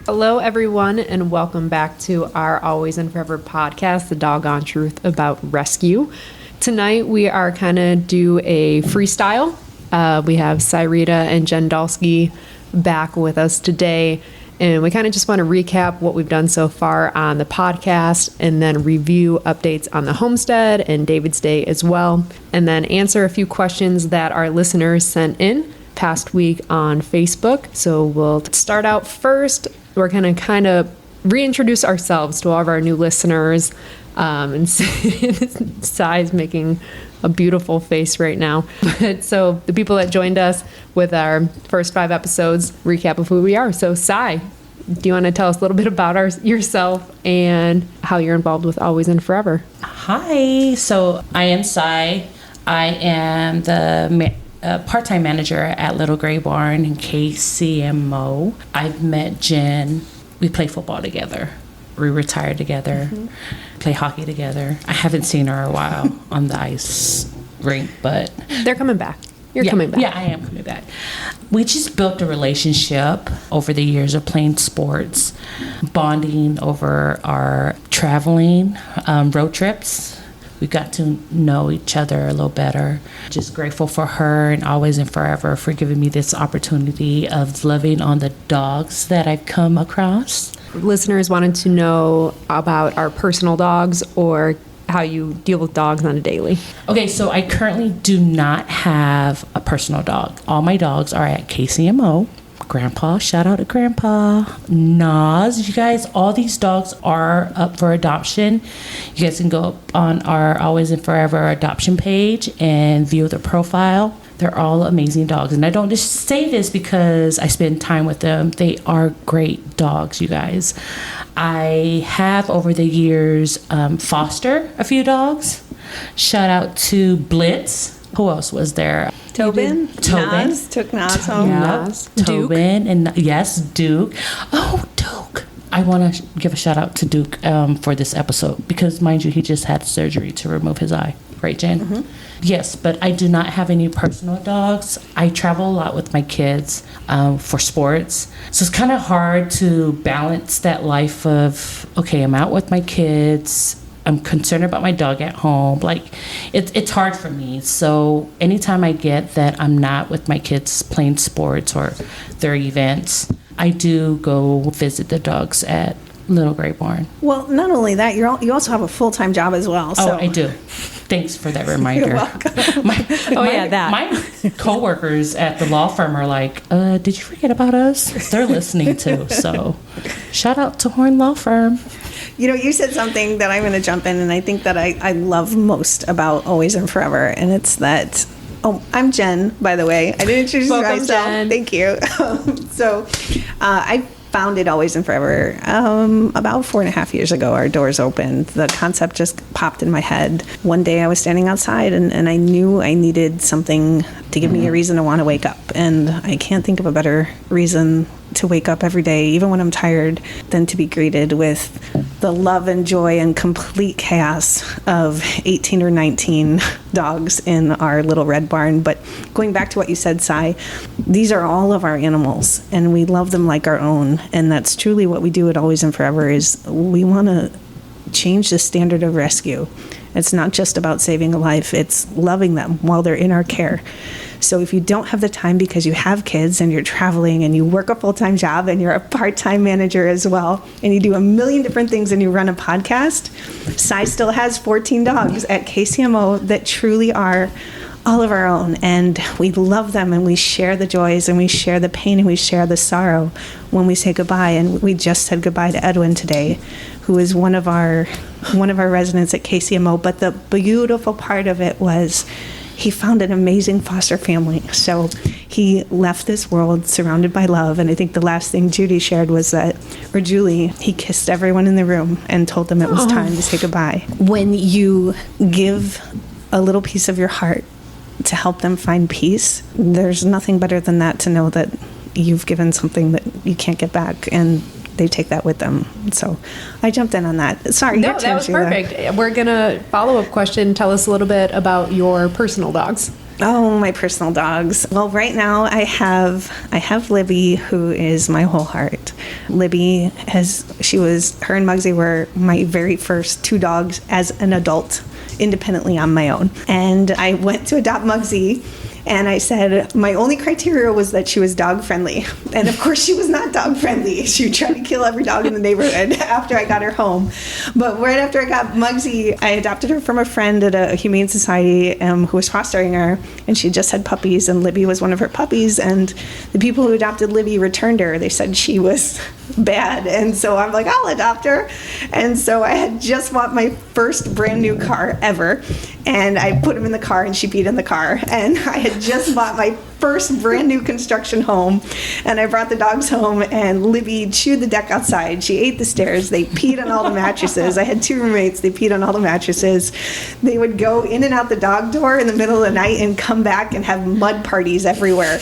Hello, everyone, and welcome back to our Always and Furever podcast, the doggone truth about rescue. Tonight, we are kind of do a freestyle. We have Sy and Jen Dulski back with us today, and we kind of just want to recap what we've done so far on the podcast and then review updates on the Homestead and David's Day as well, and then answer a few questions that our listeners sent in past week on Facebook. So we'll start out first. We're going to kind of reintroduce ourselves to all of our new listeners. And Sy's making a beautiful face right now. So the people that joined us with our first 5 episodes, recap of who we are. So Sy, do you want to tell us a little bit about yourself and how you're involved with Always and Furever? Hi, so I am Sy. I am the part-time manager at Little Gray Barn in KCMO. I've met Jen. We play football together. We retire together, play hockey together. I haven't seen her in a while on the ice rink, but... They're coming back. You're coming back. Yeah, I am coming back. We just built a relationship over the years of playing sports, bonding over our traveling, road trips. We got to know each other a little better. Just grateful for her and Always and Furever for giving me this opportunity of loving on the dogs that I've come across. Listeners wanted to know about our personal dogs or how you deal with dogs on a daily. Okay, so I currently do not have a personal dog. All my dogs are at KCMO. Grandpa, shout out to Grandpa. Nas, you guys, all these dogs are up for adoption. You guys can go up on our Always and Furever adoption page and view the profile. They're all amazing dogs. And I don't just say this because I spend time with them. They are great dogs, you guys. I have over the years fostered a few dogs. Shout out to Blitz. Who else was there? Tobin. Nas. Took Nas home. Tobin. And yes, Duke. Oh, Duke. I want to give a shout out to Duke for this episode because, mind you, he just had surgery to remove his eye. Right, Jen? Mm-hmm. Yes, but I do not have any personal dogs. I travel a lot with my kids for sports. So it's kind of hard to balance that life of, okay, I'm out with my kids. I'm concerned about my dog at home. Like, it's hard for me. So anytime I get that I'm not with my kids playing sports or their events, I do go visit the dogs at Little Gray Barn. Well, not only that, you also have a full-time job as well. So. Oh, I do. Thanks for that reminder. You're welcome. My coworkers at the law firm are like, did you forget about us? They're listening too. So shout out to Horn Law Firm. You know, you said something that I'm going to jump in, and I think that I love most about Always and Furever, and it's that, I'm Jen, by the way. I didn't introduce myself. Jen. Thank you. I founded Always and Furever about 4.5 years ago. Our doors opened. The concept just popped in my head. One day I was standing outside and I knew I needed something to give me a reason to want to wake up. And I can't think of a better reason to wake up every day, even when I'm tired, than to be greeted with the love and joy and complete chaos of 18 or 19 dogs in our little red barn. But going back to what you said, Sy, these are all of our animals and we love them like our own. And that's truly what we do at Always and Furever is we want to change the standard of rescue. It's not just about saving a life, it's loving them while they're in our care. So if you don't have the time because you have kids and you're traveling and you work a full-time job and you're a part-time manager as well, and you do a million different things and you run a podcast, Sy still has 14 dogs at KCMO that truly are all of our own, and we love them and we share the joys and we share the pain and we share the sorrow when we say goodbye. And we just said goodbye to Edwin today, who is one of our residents at KCMO. But the beautiful part of it was he found an amazing foster family. So he left this world surrounded by love. And I think the last thing Julie shared was that, or Julie, he kissed everyone in the room and told them it was time to say goodbye. When you give a little piece of your heart to help them find peace, there's nothing better than that, to know that you've given something that you can't get back, and they take that with them. So I jumped in on that. Sorry. No, that was perfect. We're going to follow-up question. Tell us a little bit about your personal dogs. Oh, my personal dogs. Well, right now I have Libby, who is my whole heart. Libby her and Muggsy were my very first 2 dogs as an adult, independently on my own. And I went to adopt Muggsy, and I said my only criteria was that she was dog friendly. And of course she was not dog friendly. She tried to kill every dog in the neighborhood after I got her home. But right after I got Muggsy, I adopted her from a friend at a humane society who was fostering her, and she just had puppies, and Libby was one of her puppies, and the people who adopted Libby returned her. They said she was bad, and so I'm like, I'll adopt her. And so I had just bought my first brand new car ever, and I put him in the car, and she peed in the car, and I had just bought my first brand new construction home, and I brought the dogs home, and Libby chewed the deck outside. She ate the stairs. They peed on all the mattresses. I had 2 roommates. They peed on all the mattresses. They would go in and out the dog door in the middle of the night and come back and have mud parties everywhere.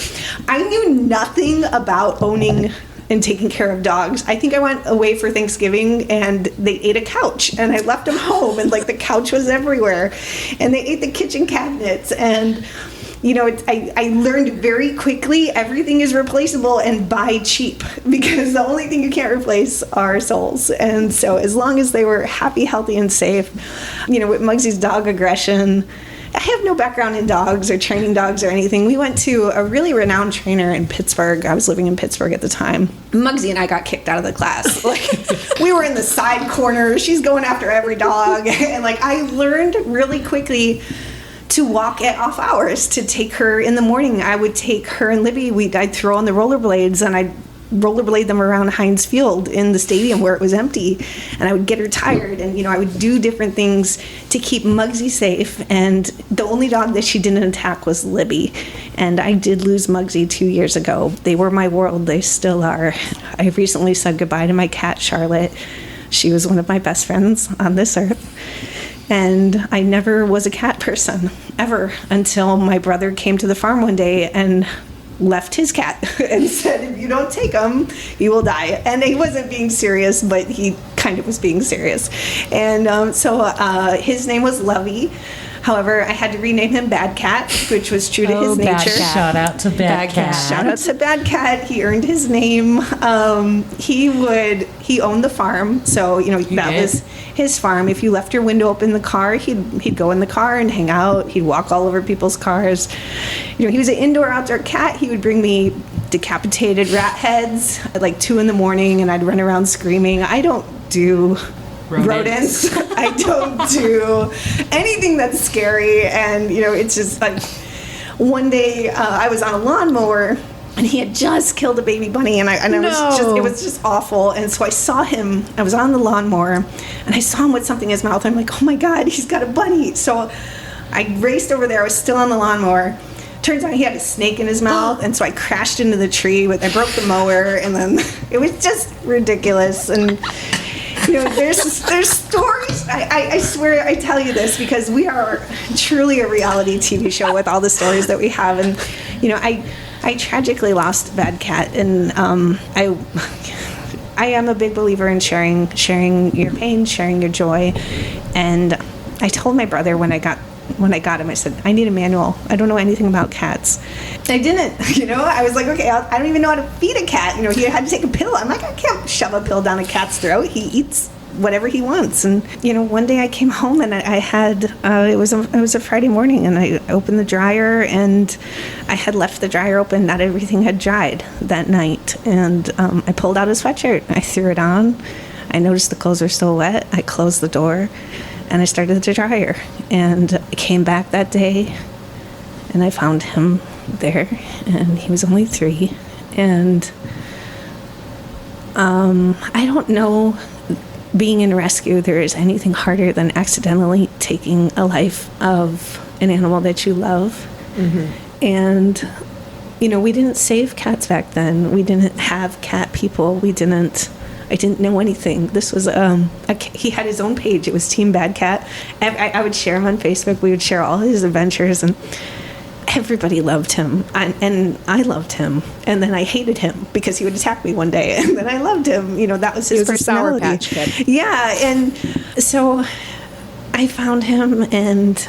I knew nothing about owning and taking care of dogs. I think I went away for Thanksgiving and they ate a couch, and I left them home, and like the couch was everywhere, and they ate the kitchen cabinets. And I learned very quickly everything is replaceable, and buy cheap, because the only thing you can't replace are souls. And so as long as they were happy, healthy, and safe, with Muggsy's dog aggression, I have no background in dogs or training dogs or anything. We went to a really renowned trainer in Pittsburgh. I was living in Pittsburgh at the time. Muggsy and I got kicked out of the class. We were in the side corner. She's going after every dog. And I learned really quickly to walk at off hours, to take her in the morning. I would take her and Libby. I'd throw on the rollerblades, and I'd rollerblade them around Heinz Field in the stadium where it was empty, and I would get her tired, and I would do different things to keep Muggsy safe. And the only dog that she didn't attack was Libby, and I did lose Muggsy 2 years ago. They were my world. They still are. I recently said goodbye to my cat Charlotte. She was one of my best friends on this earth, and I never was a cat person ever until my brother came to the farm one day and left his cat and said, if you don't take him, he will die. And he wasn't being serious, but he kind of was being serious. And so his name was Lovey. However, I had to rename him Bad Cat, which was true to his nature. Shout out to Bad Cat. Shout out to Bad Cat. He earned his name. He owned the farm, so that was his farm. If you left your window open in the car, he'd go in the car and hang out. He'd walk all over people's cars. He was an indoor-outdoor cat. He would bring me decapitated rat heads at 2 a.m, and I'd run around screaming. I don't do rodents. I don't do anything that's scary. And it's just one day I was on a lawnmower, and he had just killed a baby bunny, and it was just awful. And so I saw him. I was on the lawnmower, and I saw him with something in his mouth. I'm like, oh my God, he's got a bunny. So I raced over there. I was still on the lawnmower. Turns out he had a snake in his mouth, and so I crashed into the tree. I broke the mower, and then it was just ridiculous. And there's stories. I swear I tell you this because we are truly a reality TV show with all the stories that we have. And I tragically lost Bad Cat, and I am a big believer in sharing your pain, sharing your joy. And I told my brother when I got him, I said, I need a manual. I don't know anything about cats. I didn't, I was like, okay, I don't even know how to feed a cat. He had to take a pill. I'm like, I can't shove a pill down a cat's throat. He eats whatever he wants. And, one day I came home, and I had, it was a Friday morning, and I opened the dryer, and I had left the dryer open. Not everything had dried that night. And I pulled out a sweatshirt. I threw it on. I noticed the clothes were still wet. I closed the door, and I started the dryer. And I came back that day, and I found him there, and he was only 3. And I don't know, being in rescue, there is anything harder than accidentally taking a life of an animal that you love. Mm-hmm. And, we didn't save cats back then. We didn't have cat people. I didn't know anything. This was, he had his own page. It was Team Bad Cat. I would share him on Facebook. We would share all his adventures, and everybody loved him. And I loved him. And then I hated him because he would attack me one day. And then I loved him. That was his personality. Sour Patch Kid. Yeah. And so I found him, and,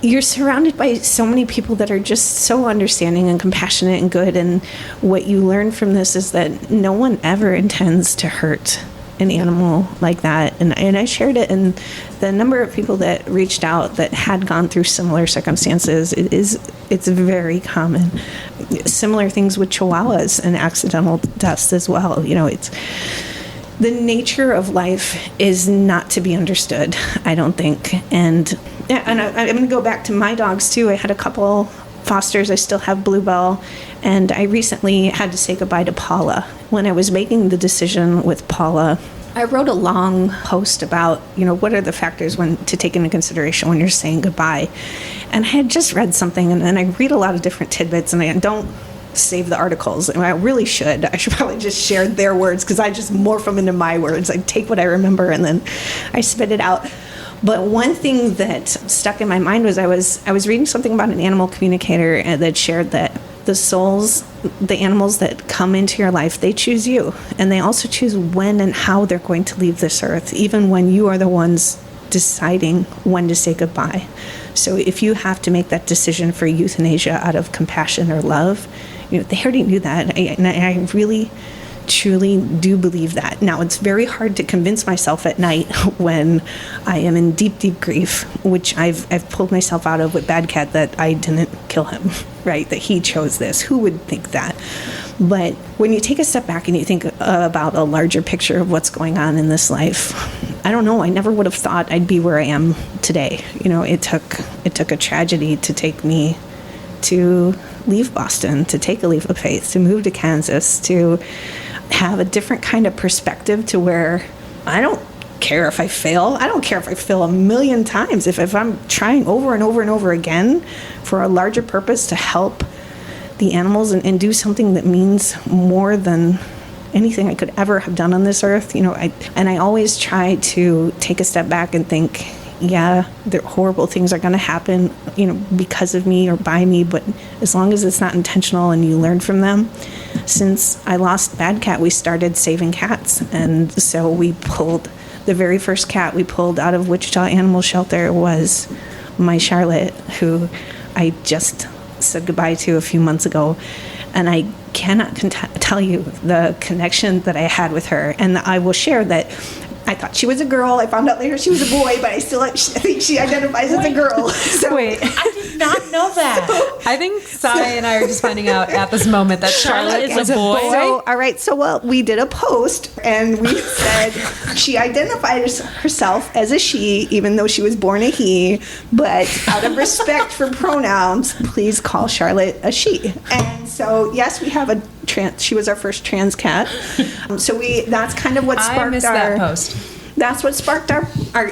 you're surrounded by so many people that are just so understanding and compassionate and good. And what you learn from this is that no one ever intends to hurt an animal like that. And I shared it, and the number of people that reached out that had gone through similar circumstances, it's very common. Similar things with chihuahuas and accidental deaths as well. It's the nature of life is not to be understood, I don't think. And yeah, and I'm going to go back to my dogs too. I had a couple fosters. I still have Bluebell, and I recently had to say goodbye to Paula. When I was making the decision with Paula, I wrote a long post about, what are the factors to take into consideration when you're saying goodbye. And I had just read something, and I read a lot of different tidbits, and I don't save the articles. And I really should. I should probably just share their words, because I just morph them into my words. I take what I remember and then I spit it out. But one thing that stuck in my mind was I was reading something about an animal communicator that shared that the animals that come into your life, they choose you. And they also choose when and how they're going to leave this earth, even when you are the ones deciding when to say goodbye. So if you have to make that decision for euthanasia out of compassion or love, they already knew that. And I really truly do believe that. Now, it's very hard to convince myself at night when I am in deep, deep grief, which I've pulled myself out of with Bad Cat, that I didn't kill him, right? That he chose this. Who would think that? But when you take a step back and you think about a larger picture of what's going on in this life, I don't know. I never would have thought I'd be where I am today. It took a tragedy to take me to leave Boston, to take a leap of faith, to move to Kansas, to have a different kind of perspective, to where I don't care if I fail. I don't care if I fail a million times. If I'm trying over and over and over again for a larger purpose to help the animals and do something that means more than anything I could ever have done on this earth, I always try to take a step back and think, yeah, horrible things are going to happen, because of me or by me, but as long as it's not intentional and you learn from them. Since I lost Bad Cat, we started saving cats, and so we pulled the very first cat we pulled out of Wichita Animal Shelter was my Charlotte, who I just said goodbye to a few months ago, and I cannot tell you the connection that I had with her. And I will share that I thought she was a girl. I found out later she was a boy, but I think she identifies as a girl. So, wait, I did not know that. I think Sy and I are just finding out at this moment that Charlotte is a boy. So, all right. So, we did a post, and we said she identified herself as a she, even though she was born a he. But out of respect for pronouns, please call Charlotte a she. And so, yes, we have a trans. She was our first trans cat. That's kind of what sparked I missed that post. That's what sparked our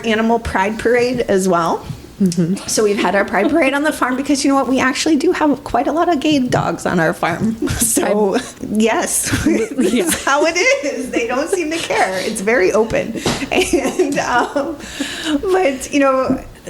animal pride parade as well. Mm-hmm. So we've had our pride parade on the farm because you know what? We actually do have quite a lot of gay dogs on our farm. So yes, this is how it is. They don't seem to care. It's very open. And but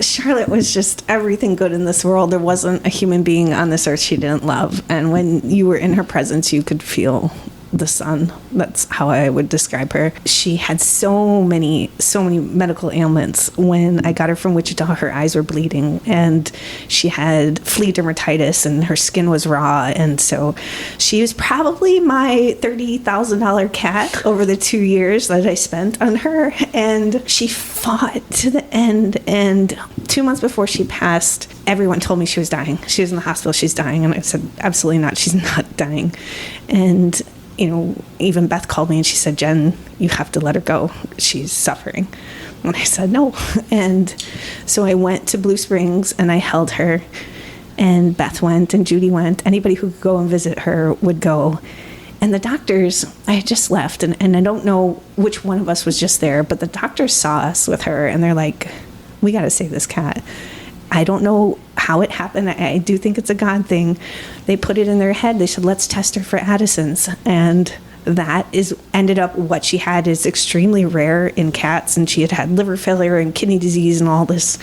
Charlotte was just everything good in this world. There wasn't a human being on this earth she didn't love. And when you were in her presence, you could feel the sun. That's how I would describe her. She had so many medical ailments. When I got her from Wichita, her eyes were bleeding, and she had flea dermatitis, and her skin was raw. And so she was probably my $30,000 cat over the 2 years that I spent on her. And she fought to the end. And 2 months before she passed, everyone told me she was dying. She was in the hospital. She's dying. And I said, absolutely not. She's not dying. And even Beth called me and she said, Jen, you have to let her go. She's suffering. And I said, no. And so I went to Blue Springs and I held her, and Beth went and Judy went. Anybody who could go and visit her would go. And the doctors, I had just left, and I don't know which one of us was just there, but the doctors saw us with her and they're like, we got to save this cat. I don't know how it happened. I do think it's a God thing. They put it in their head. They said, let's test her for Addison's. And that ended up what she had is extremely rare in cats. And she had liver failure and kidney disease and all this.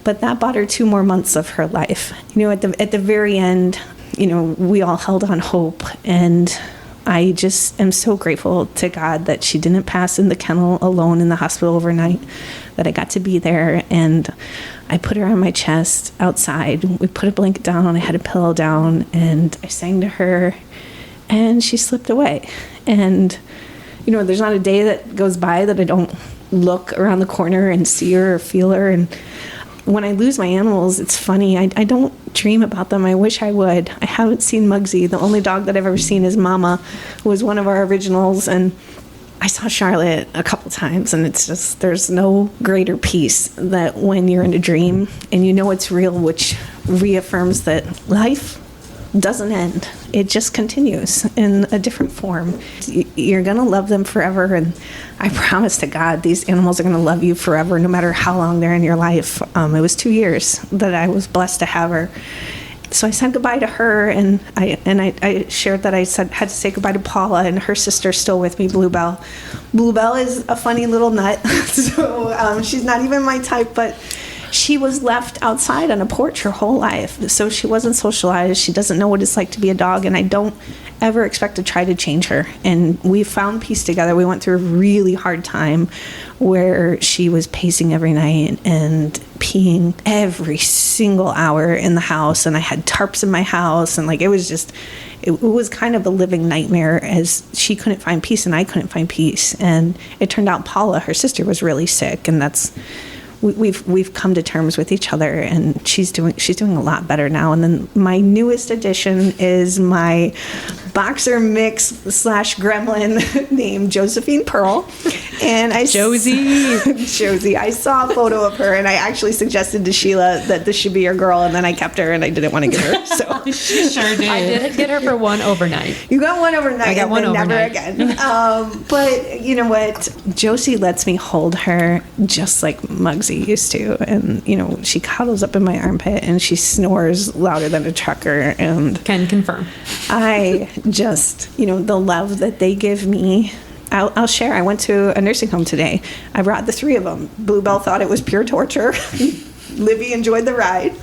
But that bought her 2 more months of her life. At the very end, we all held on hope. And I just am so grateful to God that she didn't pass in the kennel alone in the hospital overnight, that I got to be there. And I put her on my chest outside. We put a blanket down. I had a pillow down, and I sang to her, and she slipped away. And, you know, there's not a day that goes by that I don't look around the corner and see her or feel her. And when I lose my animals, it's funny. I don't dream about them. I wish I would. I haven't seen Muggsy. The only dog that I've ever seen is Mama, who was one of our originals. And I saw Charlotte a couple times, and it's just, there's no greater peace that when you're in a dream and you know it's real, which reaffirms that life doesn't end. It just continues in a different form. You're going to love them forever, and I promise to God these animals are going to love you forever, no matter how long they're in your life. It was 2 years that I was blessed to have her. So I said goodbye to her, and I shared that I had to say goodbye to Paula, and her sister's still with me, Bluebell. Bluebell is a funny little nut, so she's not even my type, but she was left outside on a porch her whole life, so she wasn't socialized. She doesn't know what it's like to be a dog, and I don't ever expect to try to change her. And we found peace together. We went through a really hard time where she was pacing every night and peeing every single hour in the house, and I had tarps in my house, and like it was kind of a living nightmare, as she couldn't find peace and I couldn't find peace. And it turned out Paula, her sister, was really sick, and we've come to terms with each other, and she's doing a lot better now. And then my newest addition is my boxer mix / gremlin named Josephine Pearl. And Josie, I saw a photo of her, and I actually suggested to Sheila that this should be your girl, and then I kept her, and I didn't want to get her. So She sure did. I did get her for one overnight. You got one overnight. I got one overnight. Never again. But you know what? Josie lets me hold her just like Muggsy used to. And, you know, she cuddles up in my armpit, and she snores louder than a trucker. And Can confirm. I just, you know, the love that they give me, I'll share. I went to a nursing home today. I brought the 3 of them. Bluebell thought it was pure torture. Libby enjoyed the ride.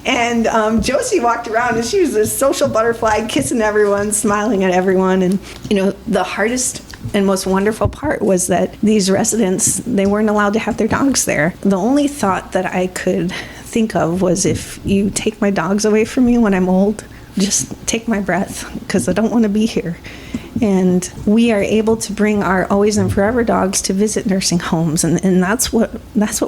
And Josie walked around, and she was a social butterfly, kissing everyone, smiling at everyone. And, you know, the hardest and most wonderful part was that these residents, they weren't allowed to have their dogs there. The only thought that I could think of was, if you take my dogs away from me when I'm old, just take my breath, because I don't want to be here. And we are able to bring our Always and Furever dogs to visit nursing homes, and that's what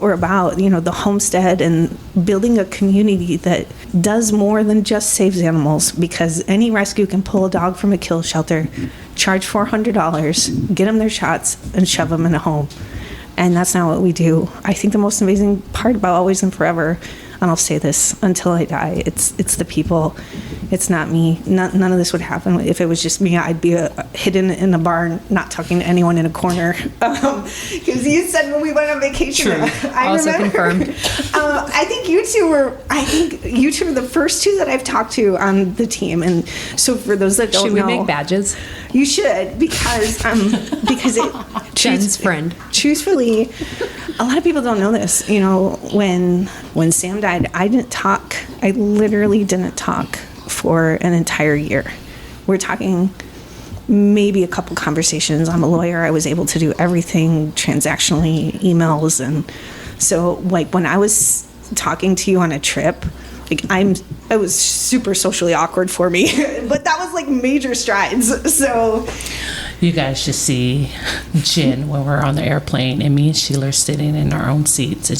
we're about. You know, the Homestead, and building a community that does more than just saves animals, because any rescue can pull a dog from a kill shelter, charge $400, get them their shots, and shove them in a home. And that's not what we do. I think the most amazing part about Always and Furever, and I'll say this until I die, it's the people. It's not me. None of this would happen if it was just me. I'd be hidden in a barn, not talking to anyone in a corner. Because you said when we went on vacation, True. I Also remember. confirmed. I think you two were the first 2 that I've talked to on the team. And so for those that don't Should we know, make badges? you should, because it. Jen's friend. Truthfully, a lot of people don't know this. You know, when Sam died, I didn't talk. I literally didn't talk for an entire year. We're talking maybe a couple conversations. I'm a lawyer. I was able to do everything transactionally, emails. And so, like, when I was talking to you on a trip, like, it was super socially awkward for me, but that was like major strides. So You guys should see Jen when we're on the airplane, and me and Sheila are sitting in our own seats, and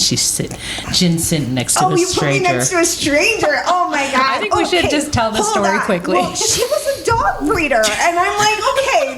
Jen's sitting next to a you stranger. put me next to a stranger. Oh my God. I think we should just tell the hold story on. quickly. Well, she was a dog breeder, and I'm like, okay,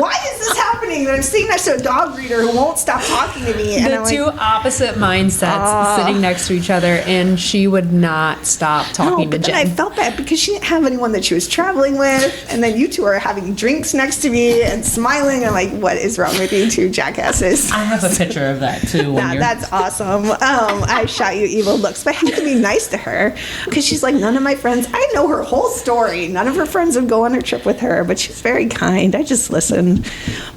why is this happening? And I'm sitting next to a dog breeder who won't stop talking to me. And The I'm two like, opposite mindsets sitting next to each other, and she would not stop talking to but then I Jen. felt bad because she didn't have anyone that she was traveling with, and then you two are having drinks next to me and smiling. I'm like, what is wrong with you two jackasses? I have a picture of that too. That's awesome. I shot you evil looks, but I had to be nice to her because she's like, none of my friends, I know her whole story. None of her friends would go on her trip with her, but she's very kind. I just listen.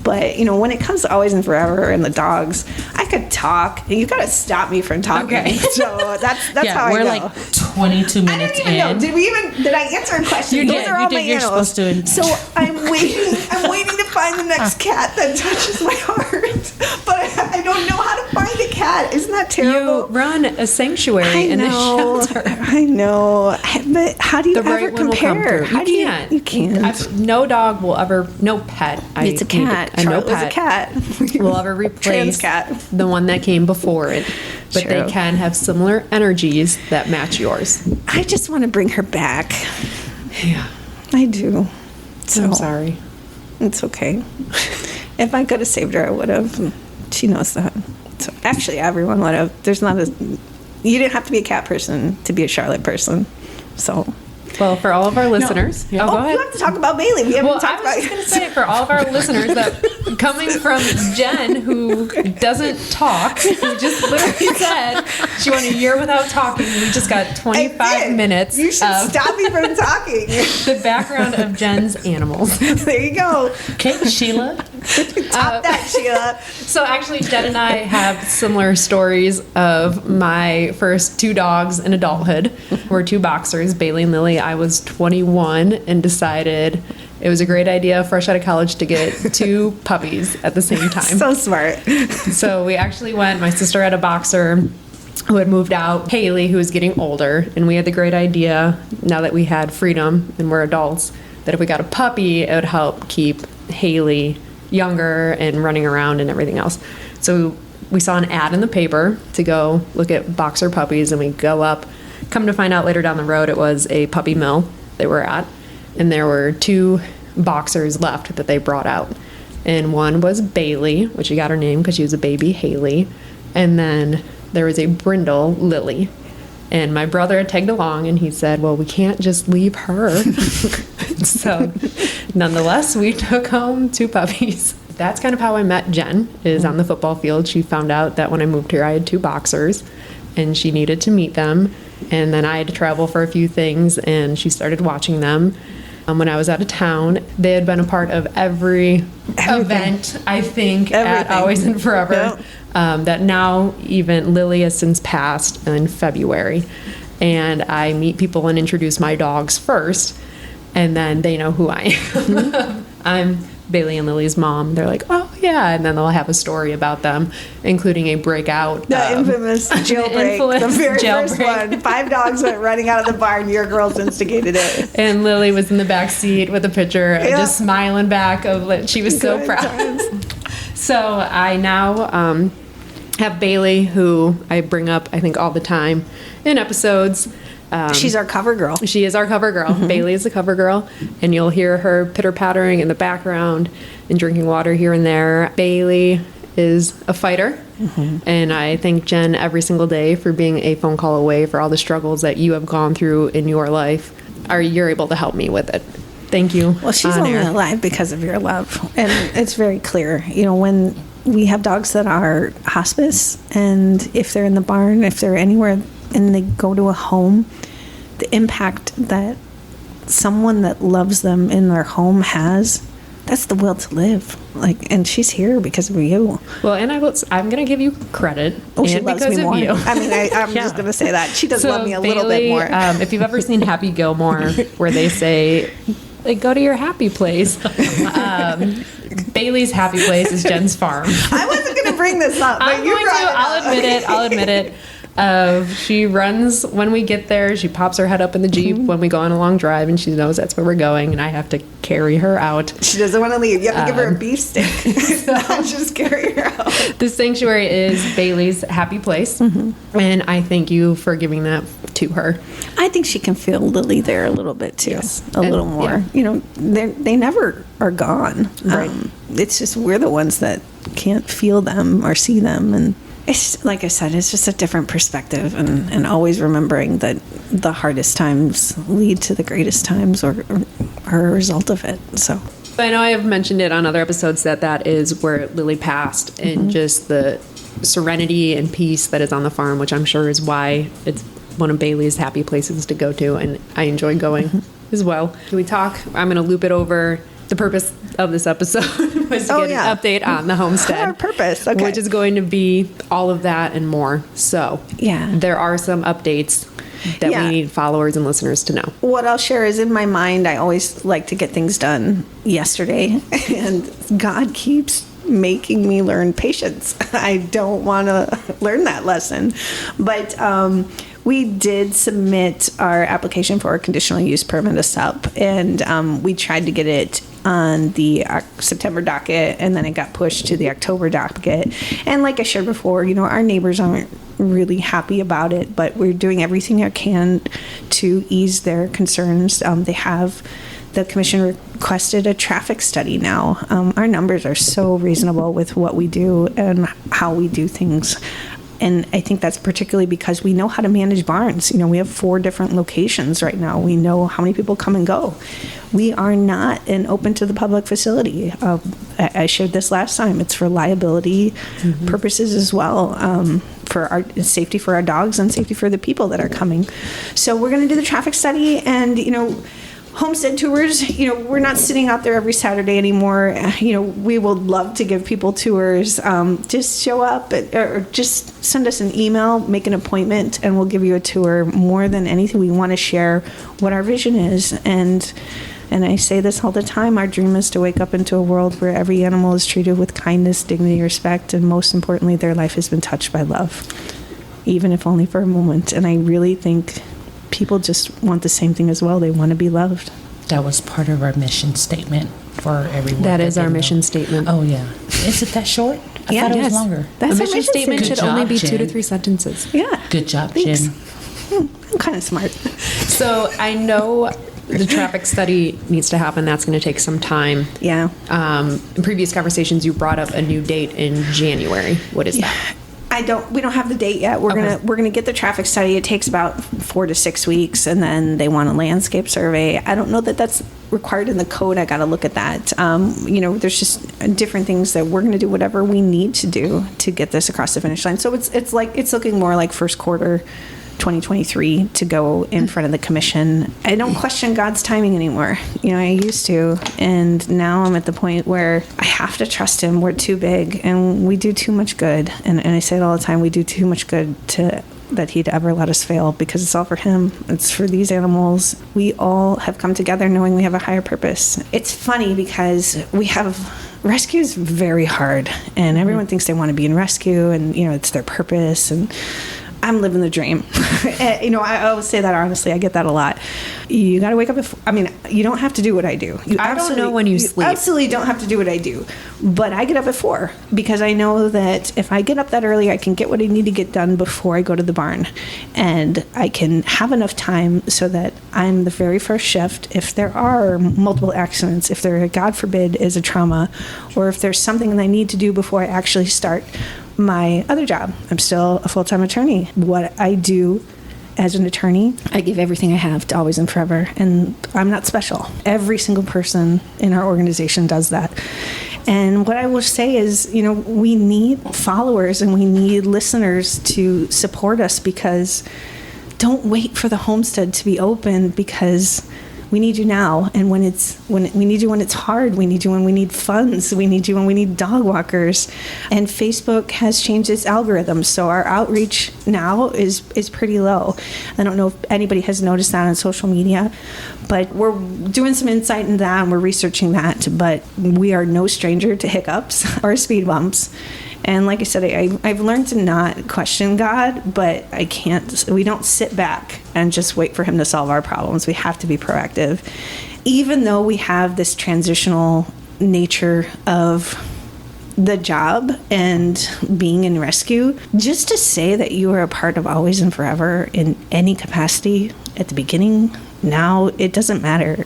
But, you know, when it comes to Always and Forever and the dogs, I could talk, and you got to stop me from talking. Okay. So that's how we're I go. like 22 minutes I don't even in. know. Did I answer a question? You Those did. are You all did. my You're animals. supposed to. So I'm waiting to find the next cat that touches my heart. But I don't know how to find a cat. Isn't that terrible? You run a sanctuary in a shelter. I know. But how do you The ever right one will come compare? through. How do can't. You can't. No dog will ever, no pet. It's a cat. No Charlotte was a pet cat. will ever replace Trans cat. the one that came before it. But True. they can have similar energies that match yours. I just want to bring her back. Yeah. I do. So I'm sorry. It's okay. If I could have saved her, I would have. She knows that. So actually, everyone would have. There's not a. You didn't have to be a cat person to be a Charlotte person. So. Well, for all of our listeners, No. go ahead. You have to talk about Bailey. We haven't Well, I talked was about. just going to say for all of our listeners that coming from Jen, who doesn't talk, who just literally said she went a year without talking. We just got 25 minutes. You should of stop me from talking. the background of Jen's animals. There you go. Okay, Sheila. Top that, Sheila. So actually, Jen and I have similar stories of my first two dogs in adulthood. We're two boxers, Bailey and Lily. I was 21 and decided it was a great idea, fresh out of college, to get two puppies at the same time. So smart. So we actually went, my sister had a boxer who had moved out, Haley, who was getting older, and we had the great idea, now that we had freedom and we're adults, that if we got a puppy, it would help keep Haley younger and running around and everything else. So we saw an ad in the paper to go look at boxer puppies, and we go up. Come to find out later down the road, it was a puppy mill they were at, and there were two boxers left that they brought out. And one was Bailey, which she got her name because she was a baby Haley, and then there was a brindle, Lily. And my brother had tagged along, and he said, well, we can't just leave her. So nonetheless, we took home two puppies. That's kind of how I met Jen, is on the football field. She found out that when I moved here, I had two boxers, and she needed to meet them. And then I had to travel for a few things, and she started watching them. When I was out of town, they had been a part of every event, I think, at Everything. Always and Forever. Yep. That now even Lily has since passed in February. And I meet people and introduce my dogs first, and then they know who I am. I'm Bailey and Lily's mom. They're like, oh, yeah. And then they'll have a story about them, including a breakout. The infamous jailbreak. infamous The very first jailbreak. one. 5 dogs went running out of the barn. Your girls instigated it. And Lily was in the back seat with a picture, and Yeah. just smiling back. She was so Good proud. times. So I now have Bailey, who I bring up, I think, all the time in episodes. She's our cover girl. She is our cover girl. Bailey is the cover girl, and you'll hear her pitter-pattering in the background and drinking water here and there. Bailey is a fighter, and I thank Jen every single day for being a phone call away for all the struggles that you have gone through in your life. You're able to help me with it. Thank you. Well, she's on only air. alive because of your love. And it's very clear. You know, when we have dogs that are hospice, and if they're in the barn, if they're anywhere and they go to a home, the impact that someone that loves them in their home has, that's the will to live. Like, and she's here because of you. Well, and I'm going to give you credit. Oh, she and loves because me of more. you. I mean, I'm Yeah. just going to say that. She does So love me a little bit Bailey, more. If you've ever seen Happy Gilmore, where they say, like, go to your happy place. Bailey's happy place is Jen's farm. I wasn't going to bring this up, but I'm you going brought to. it up. I'll admit it. She runs when we get there. She pops her head up in the Jeep when we go on a long drive, and she knows that's where we're going, and I have to carry her out. She doesn't want to leave. You have to give her a beef stick. Not just carry her out. The sanctuary is Bailey's happy place, and I thank you for giving that to her. I think she can feel Lily there a little bit too. Yes. A And- little more. yeah. You know, they never are gone. Right. It's just we're the ones that can't feel them or see them. And it's like I said, it's just a different perspective, and always remembering that the hardest times lead to the greatest times or are a result of it. So I know I have mentioned it on other episodes that is where Lily passed, and just the serenity and peace that is on the farm, which I'm sure is why it's one of Bailey's happy places to go to, and I enjoy going as well. Can we talk? I'm going to loop it over the purpose of this episode was to get an update on the homestead. Our purpose, okay. Which is going to be all of that and more. So there are some updates that we need followers and listeners to know. What I'll share is, in my mind, I always like to get things done yesterday, and God keeps making me learn patience. I don't want to learn that lesson. But we did submit our application for a conditional use permit, a SUP, and we tried to get it on the September docket, and then it got pushed to the October docket. And like I shared before, our neighbors aren't really happy about it, but we're doing everything I can to ease their concerns. The commission requested a traffic study now. Our numbers are so reasonable with what we do and how we do things. And I think that's particularly because we know how to manage barns. We have 4 different locations right now. We know how many people come and go. We are not an open to the public facility. I shared this last time. It's for liability purposes as well, for our safety for our dogs and safety for the people that are coming. So we're going to do the traffic study, and Homestead tours, we're not sitting out there every Saturday anymore. We would love to give people tours. Just show up or just send us an email, make an appointment, and we'll give you a tour. More than anything, we want to share what our vision is. And I say this all the time, our dream is to wake up into a world where every animal is treated with kindness, dignity, respect, and most importantly, their life has been touched by love, even if only for a moment. And I really think people just want the same thing as well. They want to be loved. That was part of our mission statement for everyone. That is our mission statement. Oh, yeah. Is it that short? I thought it was longer. That's a mission statement should only be 2 to 3 sentences. Yeah. Good job, Thanks. Jen. I'm kind of smart. So I know the traffic study needs to happen. That's going to take some time. Yeah. In previous conversations, you brought up a new date in January. What is that? We don't have the date yet. We're gonna get the traffic study. It takes about 4 to 6 weeks, and then they want a landscape survey. I don't know that that's required in the code. I got to look at that. There's just different things that we're gonna do whatever we need to do to get this across the finish line. So it's looking more like first quarter 2023 to go in front of the commission. I don't question God's timing anymore. I used to, and now I'm at the point where I have to trust him. We're too big and we do too much good. And I say it all the time, we do too much good that he'd ever let us fail, because it's all for him. It's for these animals. We all have come together knowing we have a higher purpose. It's funny because rescue is very hard, and everyone thinks they want to be in rescue, and it's their purpose, and I'm living the dream. I always say that honestly. I get that a lot. You got to wake up you don't have to do what I do. I don't know when you sleep. You absolutely don't have to do what I do. But I get up at 4 because I know that if I get up that early, I can get what I need to get done before I go to the barn. And I can have enough time so that I'm the very first shift. If there are multiple accidents, if there, God forbid, is a trauma, or if there's something that I need to do before I actually start my other job. I'm still a full-time attorney. What I do as an attorney, I give everything I have to Always and Forever, and I'm not special. Every single person in our organization does that. And what I will say is, we need followers and we need listeners to support us, because don't wait for the homestead to be open, because we need you now. And when we need you when it's hard, we need you when we need funds, we need you when we need dog walkers. And Facebook has changed its algorithm, so our outreach now is pretty low. I don't know if anybody has noticed that on social media, but we're doing some insight into that and we're researching that. But we are no stranger to hiccups or speed bumps. And like I said, I've learned to not question God, but we don't sit back and just wait for him to solve our problems. We have to be proactive. Even though we have this transitional nature of the job and being in rescue, just to say that you are a part of Always and Forever in any capacity at the beginning, now, it doesn't matter.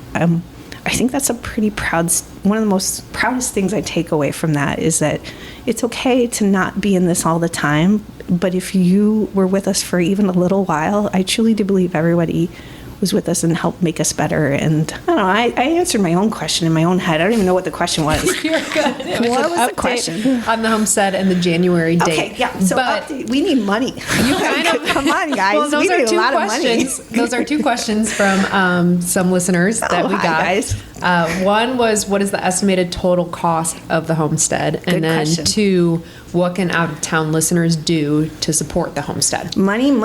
I think that's a pretty one of the most proudest things I take away from that is that it's okay to not be in this all the time, but if you were with us for even a little while, I truly do believe everybody was with us and helped make us better. And I don't know, I answered my own question in my own head. I don't even know what the question was. You're good. What was the question? On the Homestead and the January date. Okay, yeah. So but update. We need money. you kind of come on, guys. Well, those we are need two a lot questions. of money. Those are 2 questions from some listeners that we hi, got. guys. One was, what is the estimated total cost of the homestead? And Good then question. 2, what can out-of-town listeners do to support the homestead? Money. You know,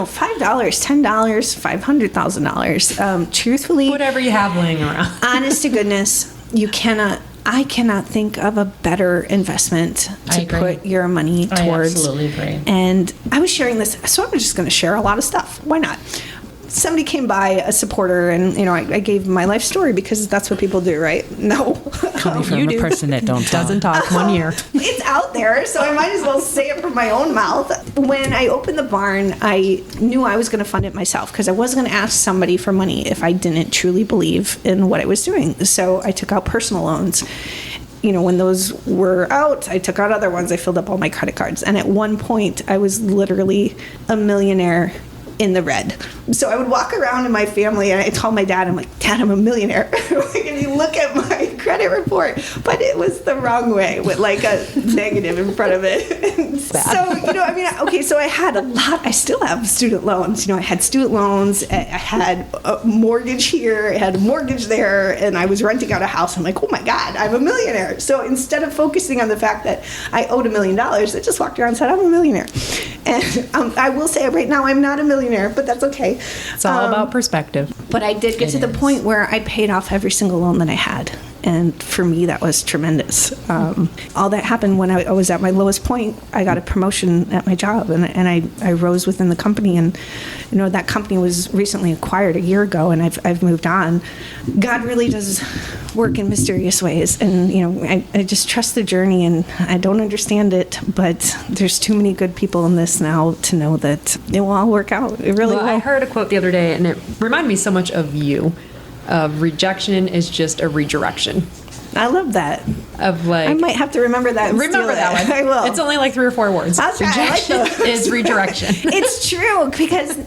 $5, $10, $500,000. Truthfully, Whatever you have laying around. honest to goodness, I cannot think of a better investment I to agree. put your money I towards. absolutely agree. And I was sharing this, so I'm just going to share a lot of stuff. Why not? Somebody came by, a supporter, and you know, I gave my life story because that's what people do, right? No, Coming from You a do. person that don't talk. Doesn't talk 1 year. it's out there, so I might as well say it from my own mouth. When I opened the barn, I knew I was going to fund it myself because I wasn't going to ask somebody for money if I didn't truly believe in what I was doing. So I took out personal loans. You know, when those were out, I took out other ones. I filled up all my credit cards. And at one point, I was literally a millionaire in the red. So I would walk around in my family and I told my dad, I'm like, Dad, I'm a millionaire. And you look at my credit report, but it was the wrong way with like a negative in front of it. And so, you know, I mean, okay, so I had a lot, I still have student loans. You know, I had student loans, I had a mortgage here, I had a mortgage there, and I was renting out a house. I'm like, oh my God, I'm a millionaire. So instead of focusing on the fact that I owed $1 million, I just walked around and said, I'm a millionaire. And I will say right now, I'm not a millionaire, but that's okay. It's all about perspective. But I did get to the point where I paid off every single loan that I had. And for me, that was tremendous. All that happened when I was at my lowest point. I got a promotion at my job, and I rose within the company. And, you know, that company was recently acquired a year ago, and I've moved on. God really does work in mysterious ways. And, you know, I just trust the journey, and I don't understand it, but there's too many good people in this now to know that it will all work out. It really Well, will. I heard a quote the other day, and it reminded me so much of you. Rejection is just a redirection. I love that. Of like, I might have to remember that. And remember steal that it. one. I will. It's only like 3 or 4 words. Okay, I like Rejection those. is redirection. It's true because,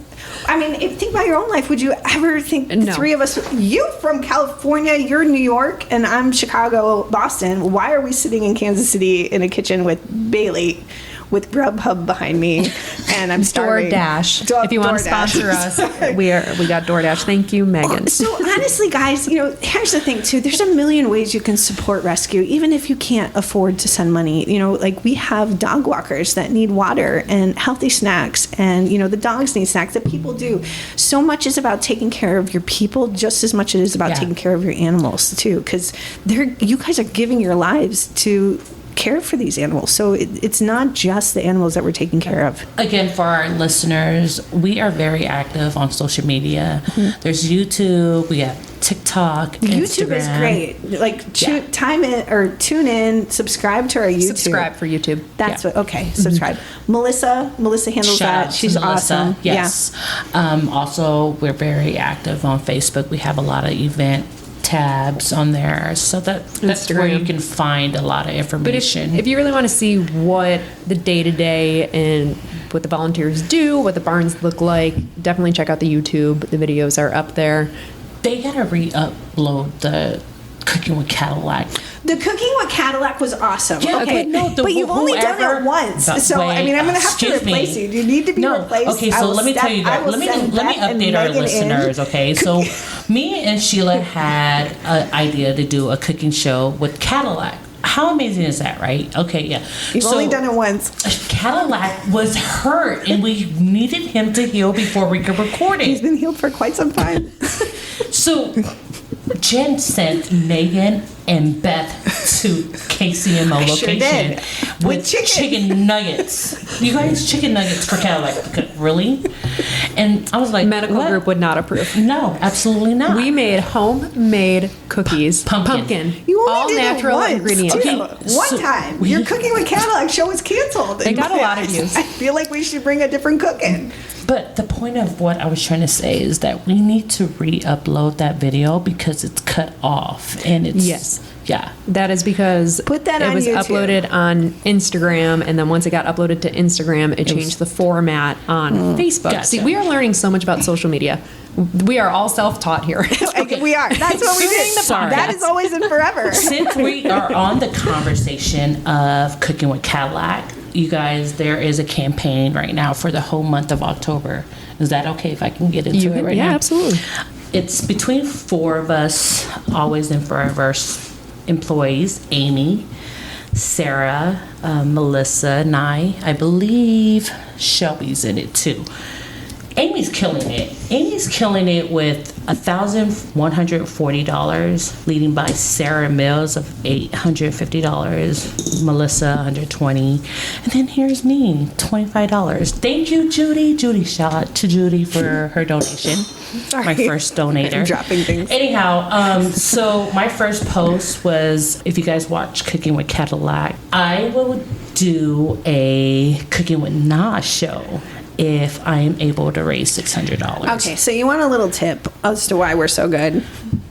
I mean, if you think about your own life, would you ever think the No. 3 of us, you from California, you're New York, and I'm Chicago, Boston. Why are we sitting in Kansas City in a kitchen with Bailey, with Grubhub behind me, and I'm starving? DoorDash. If you want to sponsor us, we got DoorDash. Thank you, Megan. So honestly, guys, you know, here's the thing too. There's a million ways you can support rescue, even if you can't afford to send money. You know, like we have dog walkers that need water and healthy snacks, and you know, the dogs need snacks. That people do. So much is about taking care of your people, just as much as it is about taking care of your animals too, because you guys are giving your lives to care for these animals. So it's not just the animals that we're taking care of. Again, for our listeners, we are very active on social media. There's YouTube, we have TikTok, YouTube is Instagram. great. Like tune in, subscribe to our YouTube. Subscribe for YouTube. That's what. Okay, subscribe. Melissa handles Shout out that. to She's Melissa. awesome. Yes. Also, we're very active on Facebook. We have a lot of event tabs on there, so that's where Instagram. you can find a lot of But information. if you really want to see what the day-to-day and what the volunteers do, what the barns look like, definitely check out the YouTube. The videos are up there. They gotta re-upload the Cooking with Cadillac. The Cooking with Cadillac was awesome. Yeah, okay, but no, but you've only done whoever- it once, But so I wait, mean, I'm going to have to excuse replace me. you. You need to be No, replaced. okay, I so will let me tell you I that. will Let me send Beth and update our Megan in. listeners, okay? So me and Sheila had an idea to do a cooking show with Cadillac. How amazing is that, right? Okay, yeah. You've only done it once. Cadillac was hurt, and we needed him to heal before we could record He's it. been healed for quite some time. So Jen sent Megan and Beth to KCMO I sure location did. with With chicken. chicken nuggets. You guys, chicken nuggets for Cadillac, really? And I was like, Medical what? group would not approve. No, absolutely not. We made homemade cookies. Pumpkin. You only all did natural it once, ingredients. too. Okay, One so time. we- Your Cooking with Cadillac show was canceled. They got a lot of views. I feel like we should bring a different cook in. But the point of what I was trying to say is that we need to re-upload that video because it's cut off and it's Yes. Yeah. That is because Put that it on was YouTube. uploaded on Instagram, and then once it got uploaded to Instagram, it changed the format on Facebook. Gotcha. See, we are learning so much about social media. We are all self-taught here. We are. That's what we do. Sorry. That is always and forever. Since we are on the conversation of cooking with Cadillac, you guys, there is a campaign right now for the whole month of October. Is that okay if I can get into it right now? Yeah, absolutely. It's between 4 of us, Always and Forever employees, Amy, Sarah, Melissa, and I believe Shelby's in it too. Amy's killing it. Amy's killing it with $1,140, leading by Sarah Mills of $850, Melissa $120, and then here's me, $25. Thank you, Judy. Judy, shout out to Judy for her donation. Sorry. My first donator. Dropping things. Anyhow, so my first post was, if you guys watch Cooking with Cadillac, I will do a Cooking with Na show if I am able to raise $600. Okay, so you want a little tip as to why we're so good?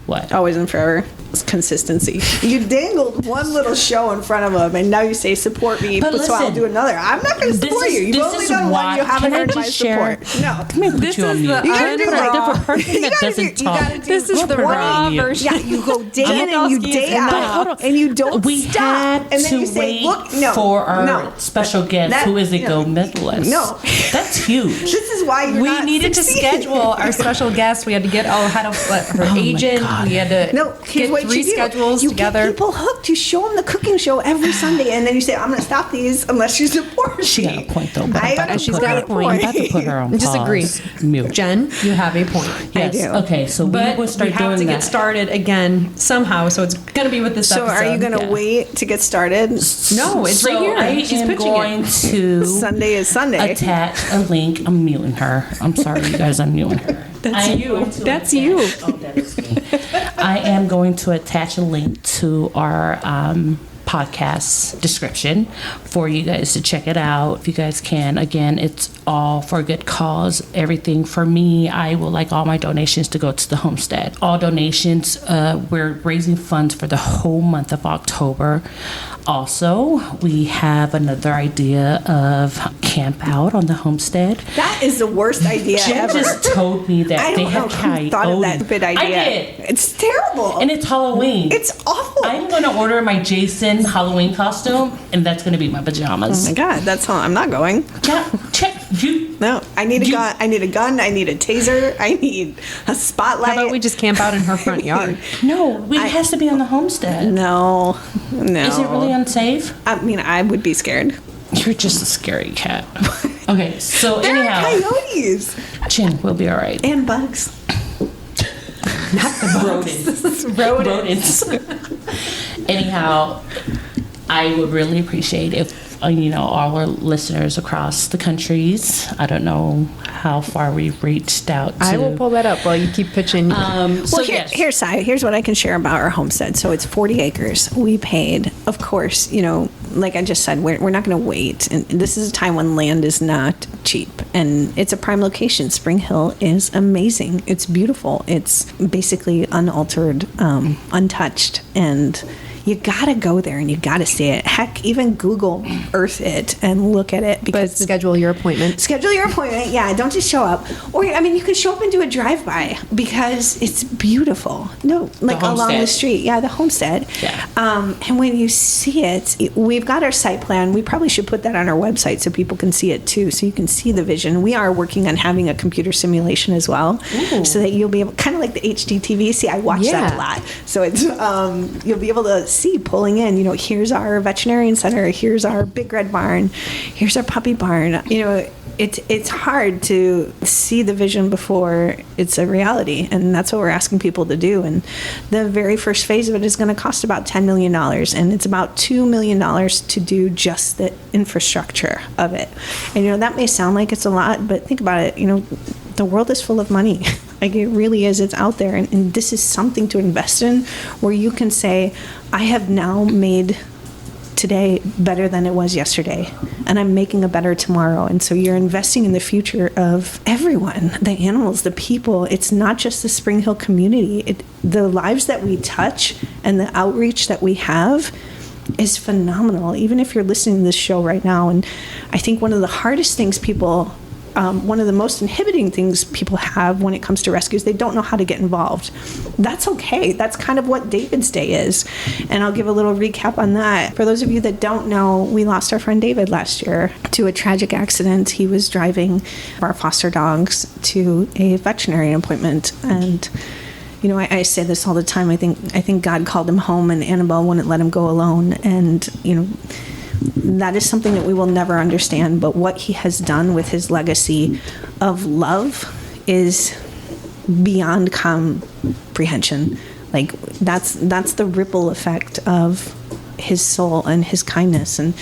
What? Always and forever. It's consistency. You dangled one little show in front of them, and now you say support me, But so I'll listen, do another. I'm not going to support you. You've only done one. You haven't Can I heard my just share? support. No. Let me put This you on is mute. the You gotta do For like a different person that doesn't talk. This is the Put her raw on mute. version. Yeah, you go day in and you day Dulski's But hold out, on. and you don't We stop. had And then to you say, wait look, no, for our no. special guest, That- who is a no. gold medalist. No. That's huge. This is why you're We not needed to succeeding. schedule our special guest. We had to get had her my agent. God. We had to No, here's get what 3 you do. schedules You together. get people hooked. You show them the cooking show every Sunday, and then you say, "I'm going to stop these unless you support me." She got a point, though. But I I'm about got to a put She's got her- a point. I'm about to put her on pause. Disagree. Mute. Jen, you have a point. Yes. do. Okay, so But we will start we have doing to that. get started again somehow. So it's going to be with this So, episode. are you going to yeah. wait to get started? No, it's right here. I She's am pitching going it. to Sunday is Sunday. attach a link. I'm muting her. I'm sorry, you guys. I'm muting her. That's I am you. going to That's attach- you. Oh, that is me. I am going to attach a link to our podcast description for you guys to check it out if you guys can. Again, it's all for a good cause. Everything for me, I would like all my donations to go to the Homestead. All donations, we're raising funds for the whole month of October. Also, we have another idea of camp out on the Homestead. That is the worst idea Jen ever. just told me that I they don't know have who coyotes. thought of that stupid idea. I did. It's terrible. And it's Halloween. It's awful. I'm going to order my Jason Halloween costume, and that's going to be my Oh pajamas. my God, that's how I'm not going. Yeah, check. You. No, I need a You- gun. I need a gun. I need a taser. I need a spotlight. How about we just camp out in her front yard? No, it has to be on the Homestead. No, no. Is it really unsafe? I mean, I would be scared. You're just a scary cat. Okay, so There are anyhow, coyotes Chin, we'll be all right. and bugs. Rodents. Anyhow, I would really appreciate if our listeners across the countries. I don't know how far we've reached out to. I will pull that up while you keep pitching. So Well, yes. here's Sy. Here's what I can share about our homestead. So it's 40 acres. We paid, of course, like I just said, we're not going to wait. And this is a time when land is not cheap. And it's a prime location. Spring Hill is amazing. It's beautiful. It's basically unaltered, untouched. And you got to go there and you got to see it. Heck, even Google Earth it and look at it. but Because schedule your appointment. schedule your appointment. Yeah, don't just show up. Or you can show up and do a drive-by because it's beautiful. No, like along the Homestead. street. Yeah, the homestead. Yeah. And when you see it, we've got our site plan. We probably should put that on our website so people can see it too, so you can see the vision. We are working on having a computer simulation as well, so that you'll be able, kind of like the HGTV. See, I watch that Yeah. a lot, so it's you'll be able to see pulling in. Here's our veterinarian center. Here's our big red barn. Here's our puppy barn. It's hard to see the vision before it's a reality, and that's what we're asking people to do. And the very first phase of it is going to cost about $10 million, and it's about $2 million to do just the infrastructure of it. And that may sound like it's a lot, but think about it. The world is full of money. Like, it really is. It's out there, and this is something to invest in, where you can say, I have now made today better than it was yesterday, and I'm making a better tomorrow. And so you're investing in the future of everyone, the animals, the people. It's not just the Spring Hill community. The lives that we touch and the outreach that we have is phenomenal, even if you're listening to this show right now. And I think one of the hardest things one of the most inhibiting things people have when it comes to rescues, they don't know how to get involved. That's okay. That's kind of what David's Day is. And I'll give a little recap on that. For those of you that don't know, we lost our friend David last year to a tragic accident. He was driving our foster dogs to a veterinarian appointment. And I say this all the time. I think God called him home, and Annabelle wouldn't let him go alone. And that is something that we will never understand. But what he has done with his legacy of love is beyond comprehension. Like that's the ripple effect of his soul and his kindness. And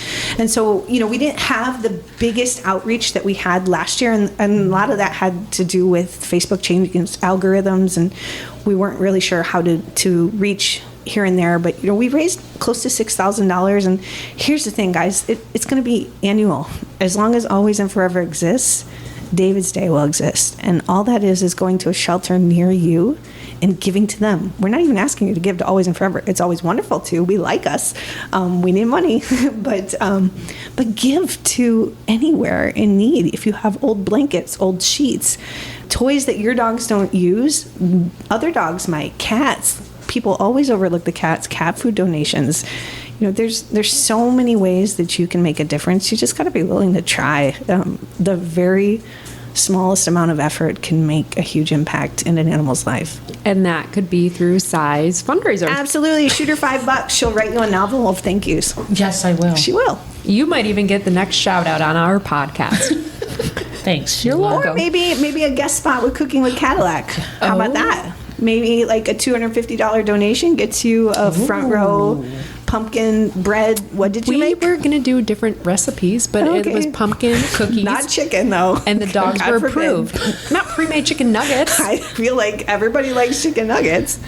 so, we didn't have the biggest outreach that we had last year. And a lot of that had to do with Facebook changing its algorithms. And we weren't really sure how to reach here and there. But, we raised close to $6,000. And here's the thing, guys, it's going to be annual. As long as Always and Forever exists, David's Day will exist. And all that is going to a shelter near you and giving to them. We're not even asking you to give to Always and Forever. It's always wonderful to. We like us. We need money. but give to anywhere in need. If you have old blankets, old sheets, toys that your dogs don't use, other dogs might, cats. People always overlook the cats, cat food donations. There's so many ways that you can make a difference. You just got to be willing to try. The very smallest amount of effort can make a huge impact in an animal's life. And that could be through Sy's fundraiser. Absolutely. Shoot her $5. She'll write you a novel of thank yous. Yes, I will. She will. You might even get the next shout out on our podcast. Thanks. You're welcome. Or maybe a guest spot with Cooking with Cadillac. How about that? Maybe like a $250 donation gets you a front row pumpkin bread. What did you make? We were going to do different recipes, but it was pumpkin cookies. Not chicken, though. And the dogs God were forbid. approved. Not pre-made chicken nuggets. I feel like everybody likes chicken nuggets.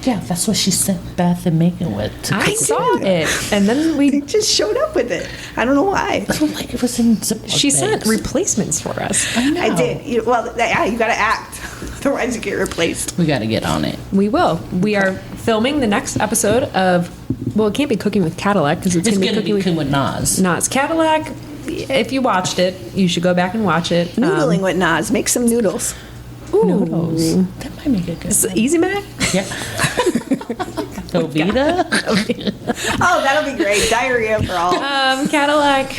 Yeah, that's what she sent Beth and Megan with. I saw it. And then They just showed up with it. I don't know why. I don't like it was in Ziploc she sent bags. replacements for us. I know. I did. You got to act. Otherwise, you get replaced. We got to get on it. We will. We are filming the next episode of, well, it can't be Cooking with Cadillac because it's It's going to be Cooking with Nas. Nas. Cadillac, if you watched it, you should go back and watch it. Noodling with Nas. Make some noodles. Noodles. That might make a good one. Easy Mac? Yeah. Velveeta? Oh, that'll be great. Diarrhea for all. Cadillac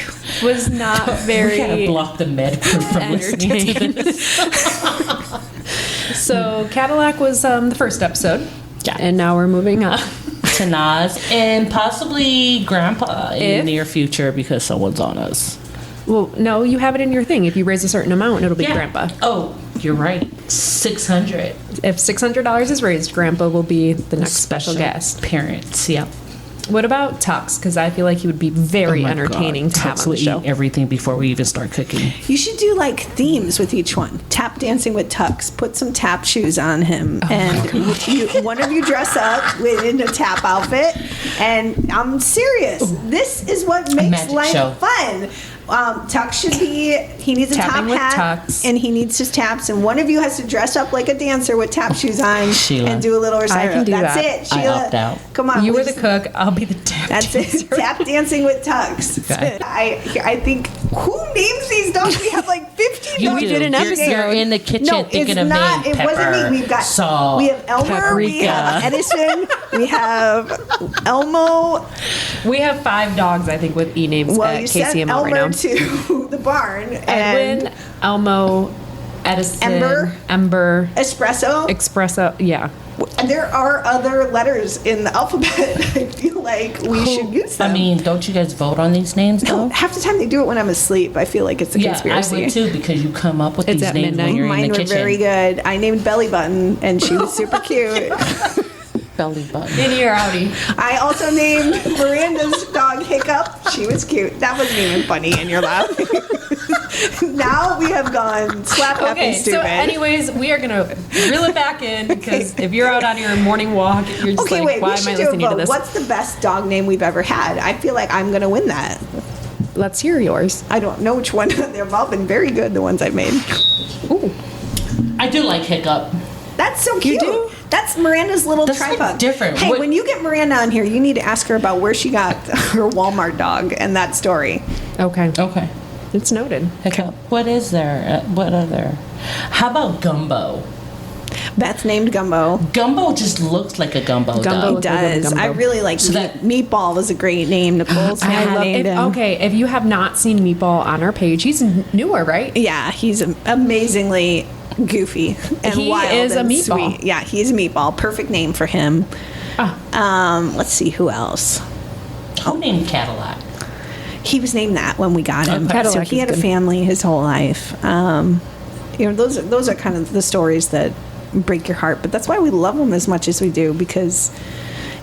was not very We gotta block the med crew from listening to this. So Cadillac was the first episode. Yeah. And now we're moving on. To Nas and possibly Grandpa in If- the near future because someone's on us. Well, no, you have it in your thing. If you raise a certain amount, it'll be Grandpa. Oh, you're right. 600. If $600 is raised, Grandpa will be the next special guest. Parents, yeah. What about Tux? Because I feel like he would be very Oh my entertaining God. to have Tux on the will show. eat everything before we even start cooking. You should do like themes with each one. Tap dancing with Tux. Put some tap shoes on him, and one of you dress up in a tap outfit. And I'm serious. This is what makes magic life show. fun. Tux should be. He needs a Tapping top with hat, Tux. and he needs his taps. And one of you has to dress up like a dancer with tap shoes on Sheila. and do a little recital. can do That's that. it, I Sheila. opt out. Come on. You we were the just- cook. I'll be the tap That's dancer. it. Tap dancing with Tux. Okay. I think who names these dogs? We have like 15 You dogs. We did an You're- episode. You're in the kitchen No, thinking it's of not. name. It wasn't me. We've got salt, we have Elmer, we paprika. have Edison, we have Elmo. We have 5 dogs, I think, with E names Well, at you sent KCMO Elmer right now. to the barn Edwin, and Elmo, Edison, Ember. Ember, Espresso. Espresso. Yeah. And there are other letters in the alphabet. I feel like we should use them. I mean, don't you guys vote on these names though? half the time they do it when I'm asleep. I feel like it's a Yeah, conspiracy. I would too because you come up with It's these at names midnight. when you're in Mine the were kitchen. very good. I named Belly Button, and she was super cute. Belly button. Innie or outie? I also named Miranda's dog Hiccup. She was cute. That wasn't even funny, and you're laughing. Now we have gone slap happy Okay, stupid. so anyways, we are going to reel it back in because if you're out on your morning walk, you're just okay, like, wait, why we am I should do a listening to vote. this? What's the best dog name we've ever had? I feel like I'm going to win that. Let's hear yours. I don't know which one. They've all been very good, the ones I've made. Ooh. I do like Hiccup. That's so cute. do? That's Miranda's little That's, tripod. like, different. Hey, What- when you get Miranda on here, you need to ask her about where she got her Walmart dog and that story. Okay. Okay. It's noted. Hiccup. What is there? What other? How about Gumbo? Beth named Gumbo. Gumbo just looks like a gumbo. Gumbo dog. He Look at does. Gumbo. I really like So that- Meatball was a great name. Nicole Smith named him. Okay, if you have not seen Meatball on our page, he's newer, right? Yeah, he's amazingly goofy and He wild is a and meatball. sweet. Yeah, he's a meatball. Perfect name for him. Let's see who else. Who named Cadillac? He was named that when we got him. Okay. So Cadillac he is had a good. family his whole life. Those are kind of the stories that break your heart. But that's why we love them as much as we do, because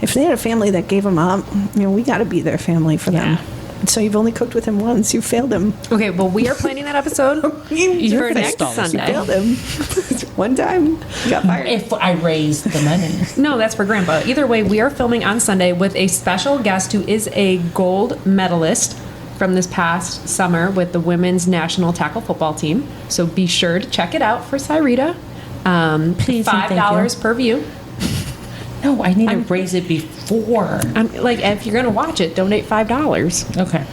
if they had a family that gave them up, we got to be their family for them. Yeah. So you've only cooked with him once. You failed him. Okay, well, we are planning that episode You for next failed us. You Sunday. failed him. One time, you got fired. If I raised the money. No, that's for Grandpa. Either way, we are filming on Sunday with a special guest who is a gold medalist from this past summer with the women's national tackle football team. So be sure to check it out for Cyrita. Please and thank $5 you. per view. No, I need to raise it before. Like, if you're gonna watch it, donate $5. Okay.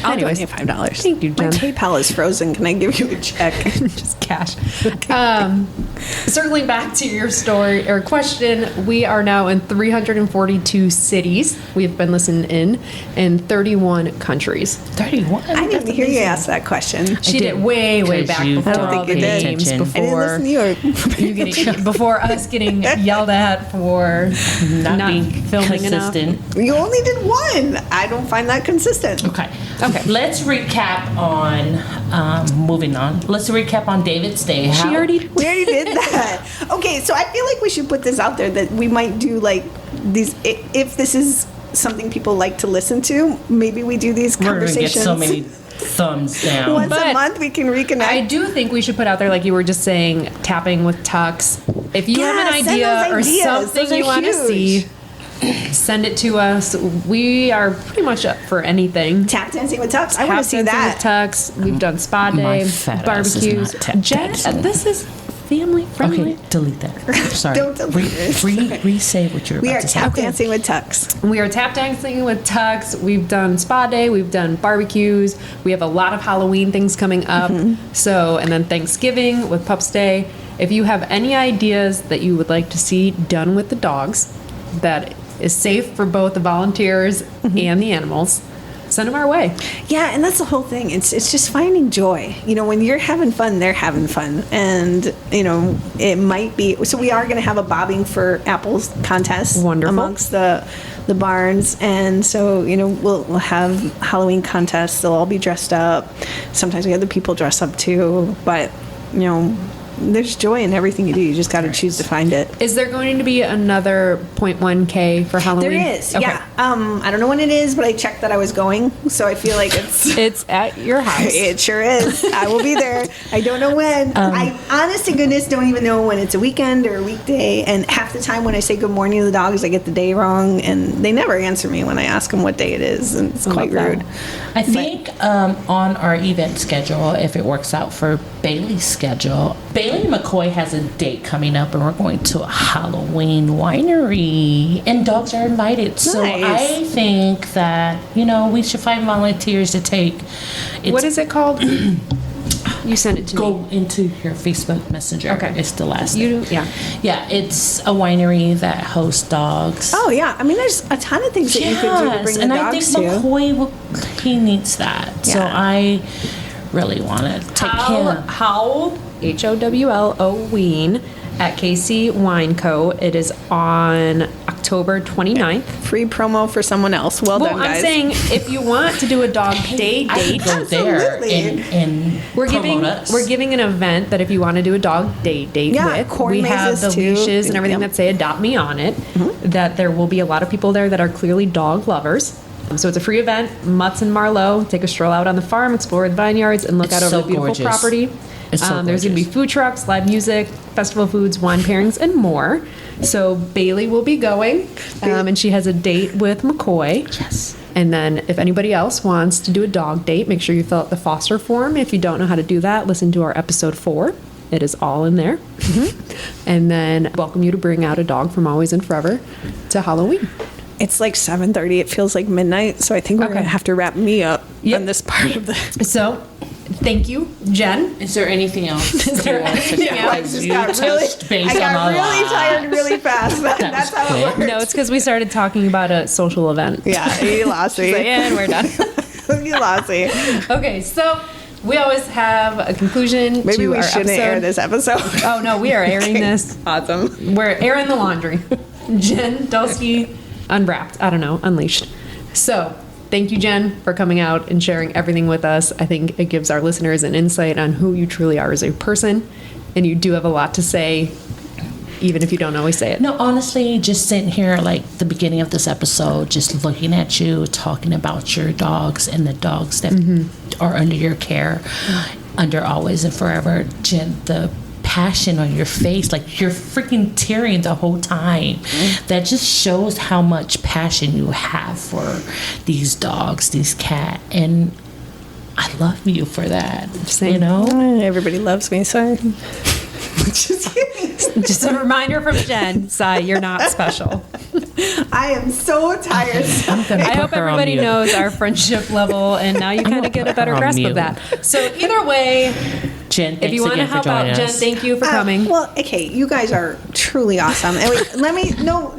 I'll Anyways, donate $5. thank you, My Jen. PayPal is frozen. Can I give you a check? Just cash. Circling back to your story or question, we are now in 342 cities. We've been listening in 31 countries. 31. I didn't even hear you ask that question. She did way Because back you before don't all think the you did. names, Attention. I didn't before listen to you. you getting before us getting yelled at for Not being filming enough. consistent. You only did one. I don't find that consistent. Okay. Okay. Let's recap on, moving on. Let's recap on David's Day. She already We already did that. Okay, so I feel like we should put this out there that we might do like these. If this is something people like to listen to, maybe we do these We're going to get conversations. so many thumbs down. Once a But month, we can reconnect. I do think we should put out there, like you were just saying, tapping with Tux. If you have Yeah, an send idea those or ideas. something Those are you want to huge. see, send it to us. We are pretty much up for anything. Tap dancing with Tux. I want to see Tap dancing that. with Tux. We've done spa day, My fat ass is barbecues. not tap Jen, dancing. this is family friendly. Okay, delete that. Sorry. Don't delete it. Re-say what you're We about are to say. tap dancing with Tux. We are tap dancing with Tux. We've done spa day. We've done barbecues. We have a lot of Halloween things coming up. So, and then Thanksgiving with Pups Day. If you have any ideas that you would like to see done with the dogs that is safe for both the volunteers and the animals, send them our way. Yeah, and that's the whole thing. It's just finding joy. When you're having fun, they're having fun. And, it might be... So we are going to have a bobbing for apples contest. Wonderful. Amongst the barns. And so, we'll have Halloween contests. They'll all be dressed up. Sometimes we have the people dress up too. But, there's joy in everything you do. You just got to choose to find it. Is there going to be another 0.1K for Halloween? There is, Okay. yeah. I don't know when it is, but I checked that I was going. So I feel like it's... It's at your house. It sure is. I will be there. I don't know when. I, honest to goodness, don't even know when it's a weekend or a weekday. And half the time when I say good morning to the dogs, I get the day wrong. And they never answer me when I ask them what day it is. And it's quite love that. rude. I think on our event schedule, if it works out for Bailey's schedule, Bailey McCoy has a date coming up, and we're going to a Halloween winery, and dogs are invited. So Nice. I think that we should find volunteers to take. What is it called? You sent it to Go me. into your Facebook Messenger. Okay. It's the last. You, name. yeah. Yeah, it's a winery that hosts dogs. Oh, yeah. I mean, there's a ton of things that you could do to bring the and dogs I think to. McCoy he needs that. So Yeah. I really want to take him. Howl, HOWLO Ween at KC Wine Co. It is on October 29th. Free promo for someone else. Well Well, done, I'm guys. saying if you want to do a dog day I date, could go there Absolutely. and we're giving promote us. we're giving an event that if you want to do a dog day date Yeah, with, corn we have mazes the too. leashes and everything Yep. that say "Adopt Me" on it. That there will be a lot of people there that are clearly dog lovers. So it's a free event, Mutts and Marlowe. Take a stroll out on the farm, explore the vineyards, and look It's out over so the beautiful gorgeous. property. It's so There's going to be gorgeous. food trucks, live music, festival foods, wine pairings, and more. So Bailey will be going, and she has a date with McCoy. Yes. And then if anybody else wants to do a dog date, make sure you fill out the foster form. If you don't know how to do that, listen to our episode 4. It is all in there. And then welcome you to bring out a dog from Always and Forever to Halloween. It's like 7:30. It feels like midnight, so I think we're Okay. going to have to wrap me up Yep. on this part of the... So thank you, Jen. Is there anything else? Is there anything else? I just You got touched really, base I got on a really lot. tired really fast. That's how it quick. works. No, it's because we started talking about a social event. Yeah, you lost me. And we're done. You lost me. Okay, so we always have a conclusion Maybe to we our shouldn't episode. air this episode. Oh, no, we are airing this. Awesome. We're airing the laundry. Jen Dulski, unwrapped. I don't know, unleashed. So, thank you, Jen, for coming out and sharing everything with us. I think it gives our listeners an insight on who you truly are as a person. And you do have a lot to say, even if you don't always say it. No, honestly, just sitting here like the beginning of this episode, just looking at you, talking about your dogs and the dogs that are under your care, under Always and Forever. Jen, the passion on your face, like you're freaking tearing the whole time. That just shows how much passion you have for these dogs, these cats, and I love you for that. Same. You know? Everybody loves me, so... Just kidding. Just a reminder from Jen, Sy, you're not special. I am so tired. I'm gonna I put hope her on everybody mute. knows our friendship level, and now you kind of get a put better her on grasp mute. of that. So either way, Jen, if thanks you want to again for help out joining Jen, us. thank you for coming. Well, okay, you guys are truly awesome. And wait, let me no.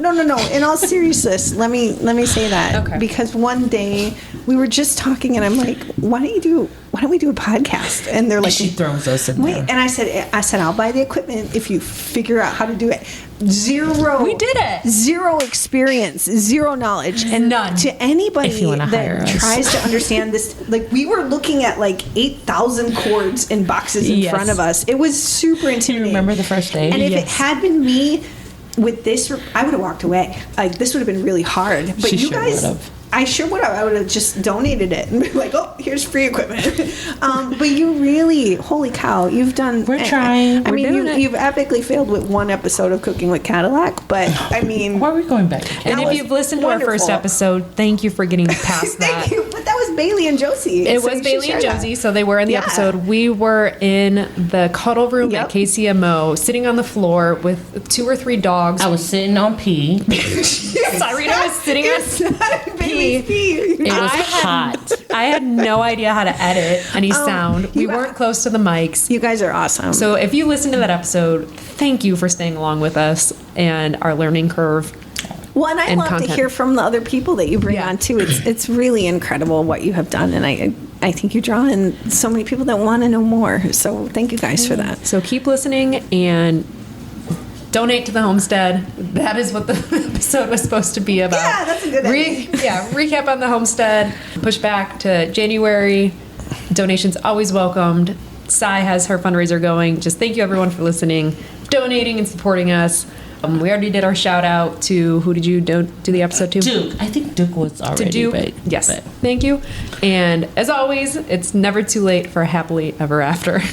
In all seriousness, let me say that Okay. because one day we were just talking, and I'm like, why don't we do a podcast? And they're And like, she throws us in wait, there. and I said I'll buy the equipment if you figure out how to do it. Zero. We did it. Zero experience, zero knowledge, and None. to anybody If you wanna hire that us. tries to understand this. Like we were looking at like 8,000 cords in boxes in Yes. front of us. It was super intimidating. remember the first day? And if it Yes. had been me with this, I would have walked away. Like this would have been really hard. But She you sure guys, would've. I sure would have. I would have just donated it and been like, oh, here's free equipment. But you really, holy cow, you've done. We're trying. I We're mean, doing it. you've epically failed with one episode of Cooking with Cadillac, but I mean, Why are we going back? And that if was you've listened to our first wonderful. episode, thank you for getting past that. thank you. But that was Bailey and Josie. It So was you should Bailey and share that. Josie, so they were in the Yeah. episode. We were in the cuddle room Yep. at KCMO, sitting on the floor with 2 or 3 dogs. I was sitting on pee. Cyrena was sitting on Bailey's pee. It was hot. I had no idea how to edit any sound. We you- weren't close to the mics. You guys are awesome. So if you listen to that episode, thank you for staying along with us and our learning curve. Well, and I and love to content. hear from the other people that you bring Yeah. on too. It's really incredible what you have done, and I think you draw in so many people that want to know more. So thank you guys for that. So keep listening and donate to the Homestead. That is what the episode was supposed to be about. Yeah, that's a good idea. Recap on the Homestead. Push back to January. Donations always welcomed. Sy has her fundraiser going. Just thank you everyone for listening, donating, and supporting us. We already did our shout out to who did you do the episode to? Duke. I think Duke was already To Duke. big. Yes. but- Thank you. And as always, it's never too late for a happily ever after.